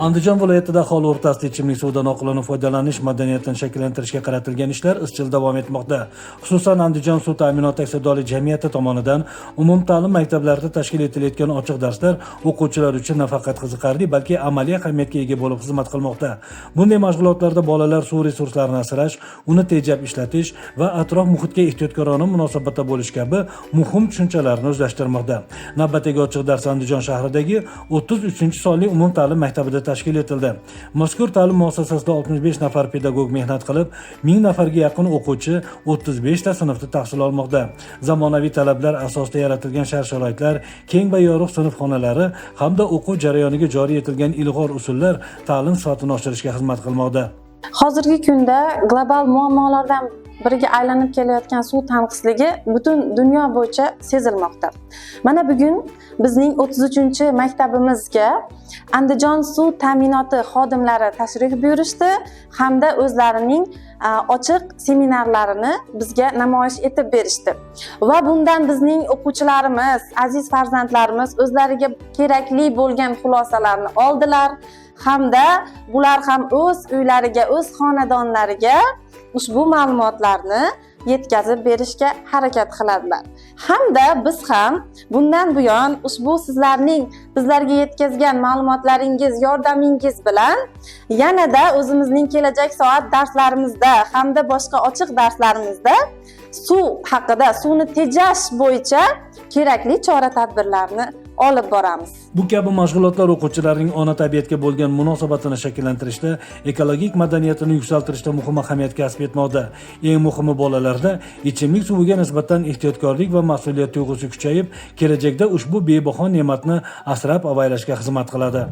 Andijon viloyatida aholi o'rtasida ichimlik suvidan oqilona foydalanish madaniyatini shakllantirishga qaratilgan ishlar izchil davom etmoqda. Xususan, Andijon suv ta'minoti aksiyadorlik jamiyati tomonidan umumta'lim maktablarida tashkil etilayotgan ochiq darslar o'quvchilar uchun nafaqat qiziqarli, balki amaliy ahamiyatga ega bo'lib xizmat qilmoqda. Bunday mashg'ulotlarda bolalar suv resurslarini asrash, uni tejab ishlatish va atrof muhitga ehtiyotkorona munosabatda bo'lish kabi muhim tushunchalarni o'zlashtirmoqda. Navbatdagi ochiq dars Andijon shahridagi 33-sonli umumta'lim maktabida tashkil etildi. Mazkur ta'lim muassasasida 65 nafar pedagog mehnat qilib, 1000 nafarga yaqin o'quvchi 35 ta sinfda tahsil olmoqda. Zamonaviy talablar asosida yaratilgan shart-sharoitlar, keng va yorug' sinf xonalari hamda o'quv jarayoniga joriy etilgan ilg'or usullar ta'lim sifatini oshirishga xizmat qilmoqda. Hozirgi kunda global muammolardan biriga aylanib kelayotgan suv tanqisligi butun dunyo bo'yicha sezilmoqda. Mana bugun bizning 33-maktabimizga Andijon suv ta'minoti xodimlari tashrif buyurishdi hamda o'zlarining ochiq seminarlarini bizga namoyish etib berishdi. Va bundan bizning o'quvchilarimiz, aziz farzandlarimiz o'zlariga kerakli bo'lgan xulosalarni oldilar hamda bular ham o'z uylariga, o'z xonadonlariga ushbu ma'lumotlarni yetkazib berishga harakat qiladilar. Hamda biz ham bundan buyon ushbu sizlarning bizlarga yetkazgan ma'lumotlaringiz, yordamingiz bilan yanada o'zimizning kelajak soat darslarimizda hamda boshqa ochiq darslarimizda suv haqida, suvni tejash bo'yicha kerakli chora-tadbirlarni olib boramiz. Bu kabi mashg'ulotlar o'quvchilarning ona tabiatga bo'lgan munosabatini shakllantirishda, ekologik madaniyatini yuksaltirishda muhim ahamiyat kasb etmoqda. Eng muhimi, bolalarda ichimlik suviga nisbatan ehtiyotkorlik va mas'uliyat tuyg'usi kuchayib, kelajakda ushbu bebaho ne'matni asrab-avaylashga xizmat qiladi.